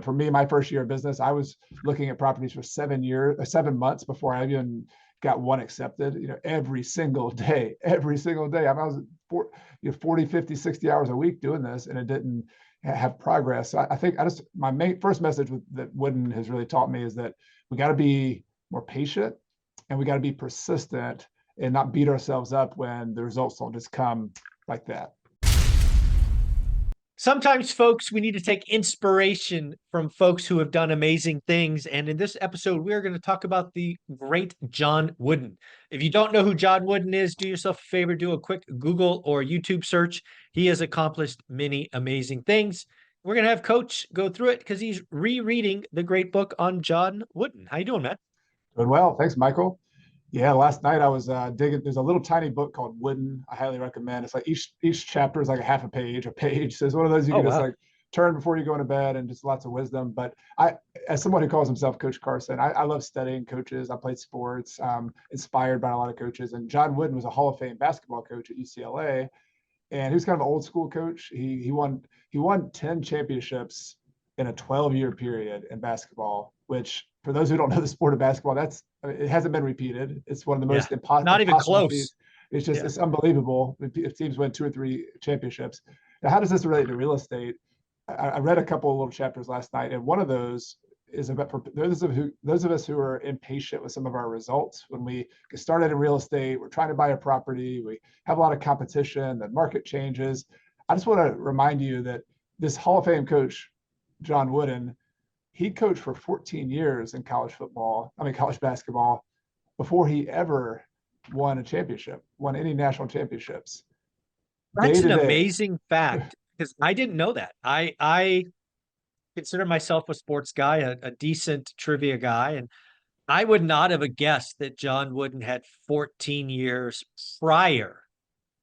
For me, my first year of business, I was looking at properties for 7 months before I even got one accepted, every single day, every single day. I was 40, 50, 60 hours a week doing this, and it didn't have progress. So I think my first message that Wooden has really taught me is that we got to be more patient, and we got to be persistent and not beat ourselves up when the results don't just come like that. Sometimes, folks, we need to take inspiration from folks who have done amazing things. And in this episode, we're going to talk about the great John Wooden. If you don't know who John Wooden is, do yourself a favor, do a quick Google or YouTube search. He has accomplished many amazing things. We're going to have Coach go through it because he's rereading the great book on John Wooden. How you doing, man? Doing well. Thanks, Michael. Yeah, last night I was digging. There's a little tiny book called Wooden. I highly recommend. It's like each chapter is like a half a page, a page. So it's one of those you Oh, can just wow. like turn before you go into bed, and just lots of wisdom. But as someone who calls himself Coach Carson, I love studying coaches. I played sports, inspired by a lot of coaches. And John Wooden was a Hall of Fame basketball coach at UCLA, and he was kind of an old school coach. He won 10 championships in a 12-year period in basketball, which for those who don't know the sport of basketball, it hasn't been repeated. It's one of the Yeah. most Not even impossible close. feats. It's just Yeah. it's unbelievable if teams win 2 or 3 championships. Now, how does this relate to real estate? I read a couple of little chapters last night, and one of those is about for those of us who are impatient with some of our results. When we get started in real estate, we're trying to buy a property, we have a lot of competition, the market changes. I just want to remind you that this Hall of Fame coach, John Wooden, he coached for 14 years in college basketball, before he ever won any national championships. Day That's to an day. amazing fact because I didn't know that. I consider myself a sports guy, a decent trivia guy, and I would not have guessed that John Wooden had 14 years prior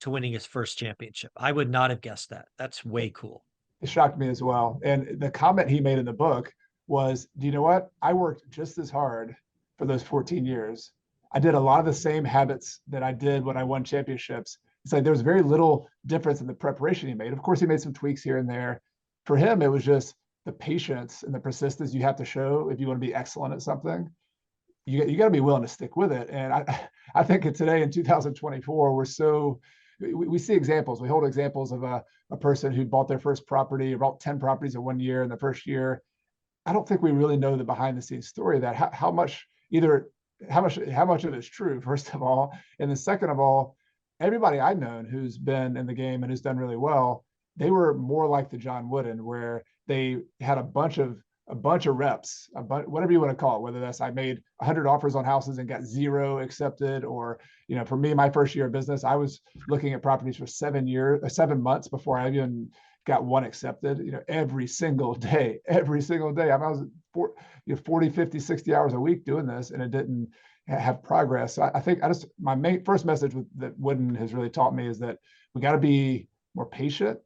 to winning his first championship. I would not have guessed that. That's way cool. It shocked me as well. And the comment he made in the book was, do you know what? I worked just as hard for those 14 years. I did a lot of the same habits that I did when I won championships. It's like there was very little difference in the preparation he made. Of course, he made some tweaks here and there. For him, it was just the patience and the persistence you have to show if you want to be excellent at something. You got to be willing to stick with it. And I think today in 2024, we see examples. We hold examples of a person who bought their first property, or bought 10 properties in one year in the first year. I don't think we really know the behind the scenes story of that. How much of it is true, first of all, and then second of all, everybody I've known who's been in the game and who's done really well, they were more like the John Wooden, where they had a bunch of reps, whatever you want to call it, whether that's I made 100 offers on houses and got 0 accepted, or for me, my first year of business, I was looking at properties for 7 months before I even got one accepted, every single day, every single day. I was 40, 50, 60 hours a week doing this, and it didn't have progress. So I think my first message that Wooden has really taught me is that we got to be more patient,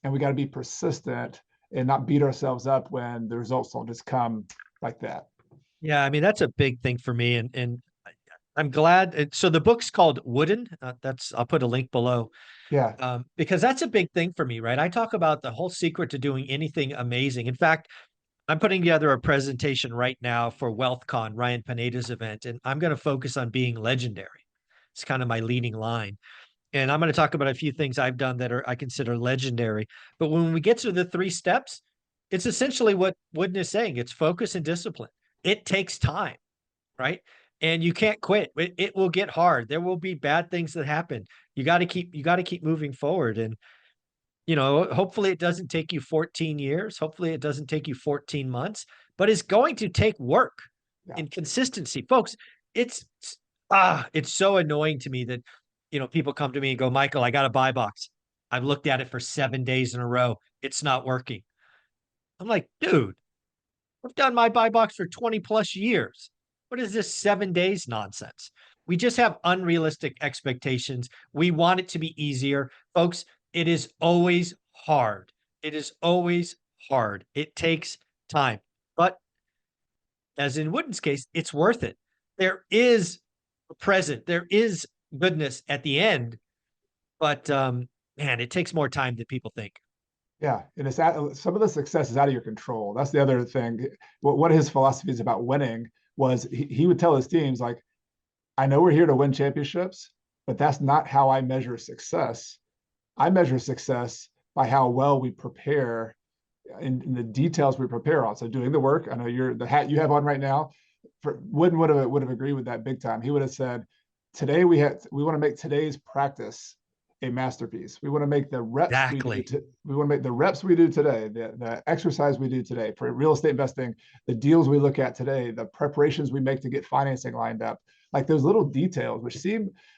and we got to be persistent, and not beat ourselves up when the results don't just come like that. Yeah, I mean that's a big thing for me, and I'm glad. So the book's called Wooden. I'll put a link below. Yeah. Because that's a big thing for me, right? I talk about the whole secret to doing anything amazing. In fact, I'm putting together a presentation right now for WealthCon, Ryan Pineda's event, and I'm going to focus on being legendary. It's kind of my leading line. And I'm going to talk about a few things I've done that I consider legendary. But when we get to the 3 steps, it's essentially what Wooden is saying. It's focus and discipline. It takes time, right? And you can't quit. It will get hard. There will be bad things that happen. You got to keep moving forward. And hopefully it doesn't take you 14 years. Hopefully it doesn't take you 14 months, but it's going to take work Yeah. and consistency. Folks, it's so annoying to me that people come to me and go, Michael, I got a buy box. I've looked at it for 7 days in a row. It's not working. I'm like, dude, I've done my buy box for 20 plus years. What is this 7 days nonsense? We just have unrealistic expectations. We want it to be easier. Folks, it is always hard. It is always hard. It takes time. But as in Wooden's case, it's worth it. There is a present. There is goodness at the end. But man, it takes more time than people think. Yeah, and some of the success is out of your control. That's the other thing. What his philosophies about winning was, he would tell his teams like, I know we're here to win championships, but that's not how I measure success. I measure success by how well we prepare, in the details we prepare on. So doing the work. I know the hat you have on right now. Wooden would have agreed with that big time. He would have said, today we want to make today's practice a masterpiece. We want to make the reps we do. Exactly. We want to make the reps we do today, the exercise we do today for real estate investing, the deals we look at today, the preparations we make to get financing lined up. Like those little details, which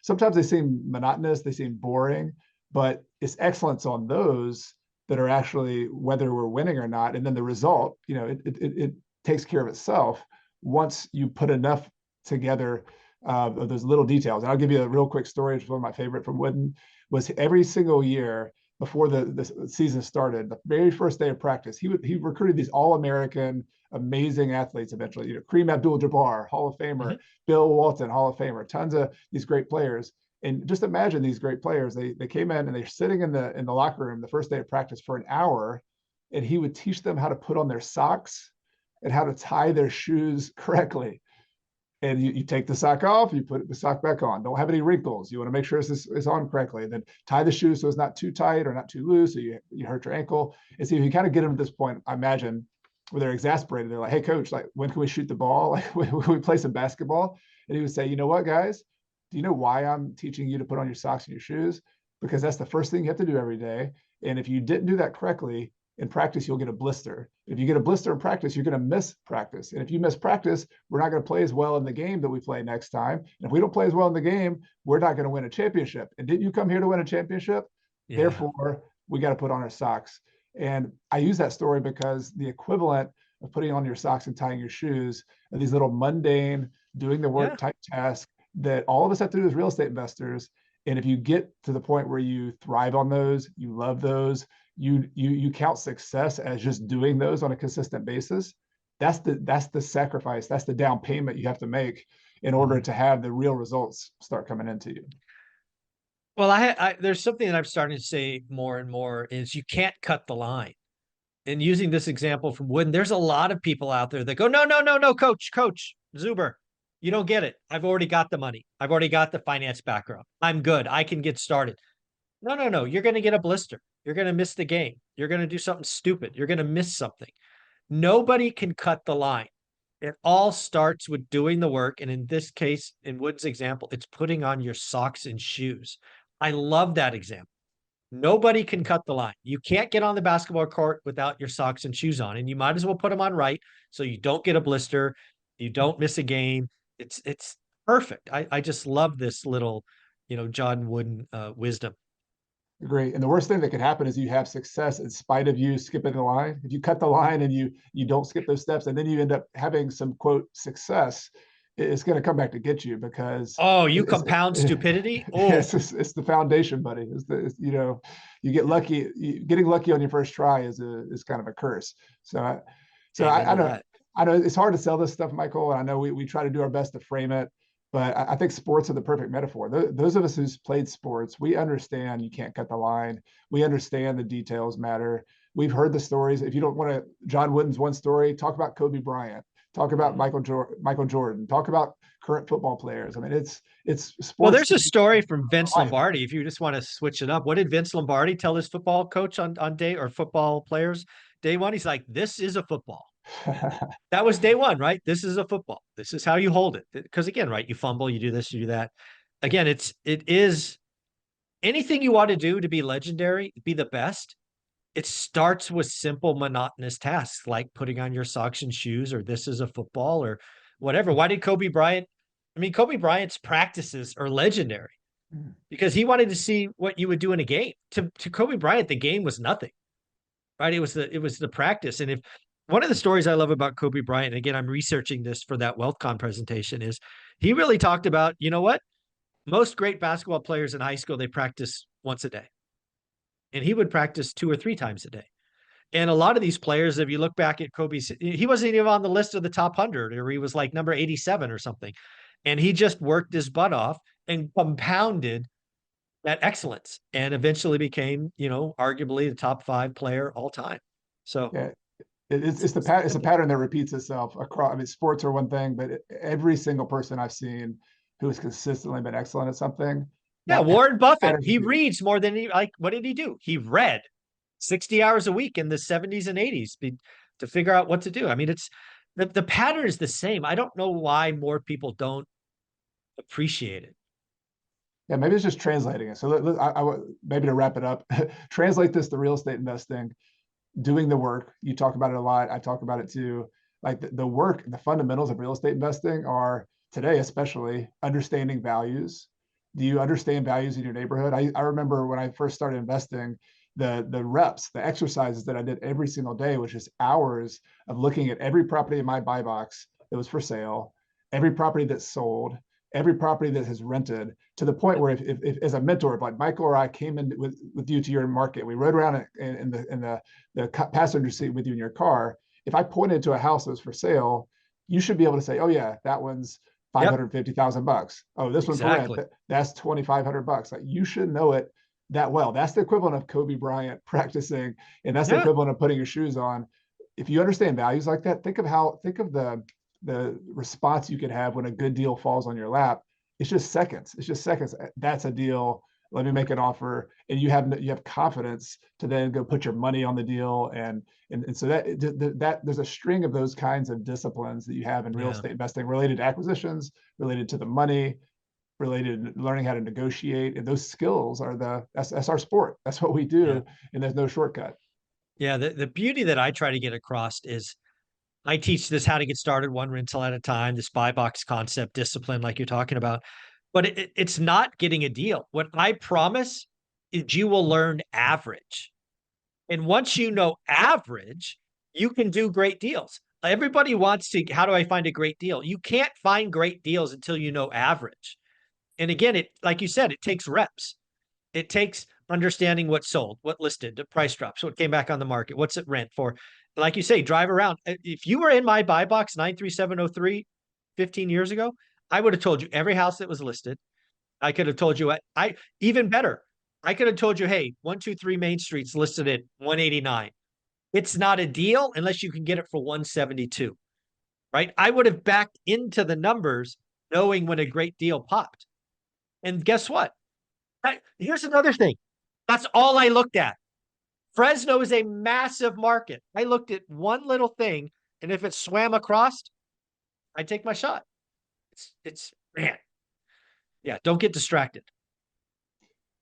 sometimes they seem monotonous, they seem boring, but it's excellence on those that are actually, whether we're winning or not. And then the result, it takes care of itself once you put enough together of those little details. And I'll give you a real quick story, which is one of my favorite from Wooden. Was every single year before the season started, the very first day of practice, he recruited these all-American, amazing athletes eventually. Kareem Abdul-Jabbar, Hall of Famer, Mhm. Bill Walton, Hall of Famer, tons of these great players. And just imagine these great players. They came in and they're sitting in the locker room the first day of practice for an hour, and he would teach them how to put on their socks and how to tie their shoes correctly. And you take the sock off, you put the sock back on. Don't have any wrinkles. You want to make sure it's on correctly. And then tie the shoe so it's not too tight or not too loose, so you hurt your ankle. And so you kind of get them to this point, I imagine, where they're exasperated. They're like, "Hey, coach, like, when can we shoot the ball? Like, when we play some basketball?" And he would say, "You know what, guys? Do you know why I'm teaching you to put on your socks and your shoes? Because that's the first thing you have to do every day. And if you didn't do that correctly in practice, you'll get a blister. If you get a blister in practice, you're going to miss practice. And if you miss practice, we're not going to play as well in the game that we play next time. And if we don't play as well in the game, we're not going to win a championship. And didn't you come here to win a championship? Yeah. Therefore, we got to put on our socks." And I use that story because the equivalent of putting on your socks and tying your shoes are these little mundane, doing the work Yeah. type tasks that all of us have to do as real estate investors. And if you get to the point where you thrive on those, you love those, you count success as just doing those on a consistent basis. That's the sacrifice. That's the down payment you have to make in order Mhm. to have the real results start coming into you. Well, there's something that I'm starting to say more and more is you can't cut the line. And using this example from Wooden, there's a lot of people out there that go, no, no, no, no, coach Zuber, you don't get it. I've already got the money. I've already got the finance background. I'm good. I can get started. No, no, no. You're going to get a blister. You're going to miss the game. You're going to do something stupid. You're going to miss something. Nobody can cut the line. It all starts with doing the work. And in this case, in Wood's example, it's putting on your socks and shoes. I love that example. Nobody can cut the line. You can't get on the basketball court without your socks and shoes on, and you might as well put them on right so you don't get a blister, you don't miss a game. It's perfect. I just love this little, John Wooden wisdom. Great. And the worst thing that could happen is you have success in spite of you skipping the line. If you cut the line and you don't skip those steps, and then you end up having some quote success, it's going to come back to get you, because Oh, you it's compound stupidity. Oh, it's the foundation, buddy. You get lucky. Getting lucky on your first try is kind of a curse. So amen I to don't. that. I know it's hard to sell this stuff, Michael, and I know we try to do our best to frame it, but I think sports are the perfect metaphor. Those of us who's played sports, we understand you can't cut the line. We understand the details matter. We've heard the stories. If you don't want to, John Wooden's one story, talk about Kobe Bryant, talk about Mhm. Michael Jordan, talk about current football players. I mean, it's Well, sports there's a teaches story from Vince life. Lombardi. If you just want to switch it up, what did Vince Lombardi tell his football coach on day or football players day one? He's like, "This is a football." That was day one, right? This is a football. This is how you hold it. Because again, right, you fumble, you do this, you do that. Again, it is anything you want to do to be legendary, be the best. It starts with simple, monotonous tasks like putting on your socks and shoes, or this is a football, or whatever. Why did Kobe Bryant? I mean, Kobe Bryant's practices are legendary because he wanted to see what you would do in a game. To Kobe Bryant, the game was nothing, right? It was the practice. And if one of the stories I love about Kobe Bryant, and again, I'm researching this for that WealthCon presentation, is he really talked about, you know what? Most great basketball players in high school, they practice once a day. And he would practice 2 or 3 times a day. And a lot of these players, if you look back at Kobe's, he wasn't even on the list of the top 100, or he was like number 87 or something. And he just worked his butt off and compounded that excellence and eventually became, arguably the top 5 player all time. So Yeah, it's the it's a simple. pattern that repeats itself across. I mean, sports are one thing, but every single person I've seen who has consistently been excellent at something, Yeah, that Warren Buffett, pattern he repeated. reads more than what did he do? He read 60 hours a week in the 70s and 80s to figure out what to do. I mean, it's the pattern is the same. I don't know why more people don't appreciate it. Yeah, maybe it's just translating it. So maybe to wrap it up, translate this to real estate investing, doing the work. You talk about it a lot. I talk about it too. Like the work, the fundamentals of real estate investing are today, especially understanding values. Do you understand values in your neighborhood? I remember when I first started investing, the reps, the exercises that I did every single day, which is hours of looking at every property in my buy box that was for sale, every property that's sold, every property that has rented, to the point where if as a mentor, if like Michael or I came in with you to your market, we rode around in the passenger seat with you in your car. If I pointed to a house that was for sale, you should be able to say, "Oh yeah, that one's Yep, 550,000 bucks. Oh, this one for rent, exactly. that's 2,500 bucks." Like you should know it that well. That's the equivalent of Kobe Bryant practicing, and that's the Yeah, equivalent of putting your shoes on. If you understand values like that, think of the response you could have when a good deal falls on your lap. It's just seconds. It's just seconds. That's a deal. Let me make an offer, and you have confidence to then go put your money on the deal, and so that there's a string of those kinds of disciplines that you have in real yeah, estate investing related to acquisitions, related to the money, related to learning how to negotiate, and those skills are that's our sport. That's what we yeah. do, and there's no shortcut. Yeah, the beauty that I try to get across is I teach this how to get started one rental at a time, this buy box concept, discipline, like you're talking about. But it's not getting a deal. What I promise is you will learn average. And once you know average, you can do great deals. Everybody wants to, how do I find a great deal? You can't find great deals until you know average. And again, like you said, it takes reps. It takes understanding what sold, what listed, the price drops, what came back on the market, what's it rent for. Like you say, drive around. If you were in my buy box 93703 15 years ago, I would have told you every house that was listed. I could have told you, I even better. I could have told you, hey, 123 Main Street's listed at 189. It's not a deal unless you can get it for 172, right? I would have backed into the numbers knowing when a great deal popped. And guess what? Here's another thing. That's all I looked at. Fresno is a massive market. I looked at one little thing, and if it swam across, I'd take my shot. It's man. Yeah, don't get distracted.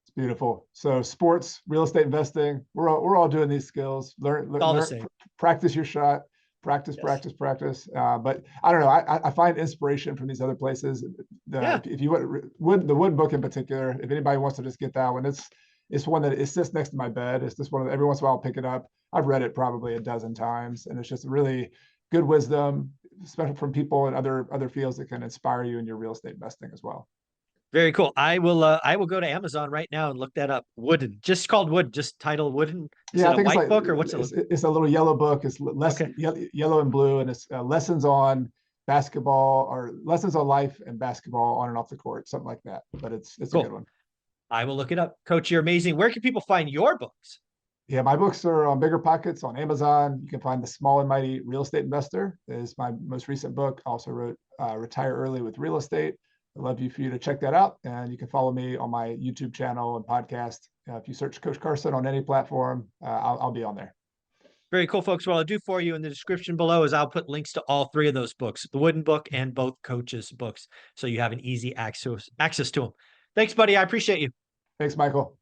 It's beautiful. So sports, real estate investing, we're all doing these skills. It's all the Learn, same. practice your shot. Practice, Yes. practice, practice. But I don't know. I find inspiration from these other places. Yeah. If you would the Wood book in particular, if anybody wants to just get that one, it's one that it sits next to my bed. It's just one of every once in a while I'll pick it up. I've read it probably a dozen times, and it's just really good wisdom, especially from people in other fields that can inspire you in your real estate investing as well. Very cool. I will go to Amazon right now and look that up. Wooden. Just called Wood, just titled Wooden. Is Yeah, it I a think it's white like book or what's it look? it's a little yellow book. It's less Okay, yellow and blue, and it's lessons on basketball or lessons on life and basketball on and off the court, something like that. But it's a good cool. one. I will look it up. Coach, you're amazing. Where can people find your books? Yeah, my books are on Bigger Pockets on Amazon. You can find The Small and Mighty Real Estate Investor is my most recent book. I also wrote Retire Early with Real Estate. I'd love for you to check that out. And you can follow me on my YouTube channel and podcast. If you search Coach Carson on any platform, I'll be on there. Very cool, folks. What I'll do for you in the description below is I'll put links to all 3 of those books, the Wooden book and both Coach's books, so you have an easy access to them. Thanks, buddy. I appreciate you. Thanks, Michael.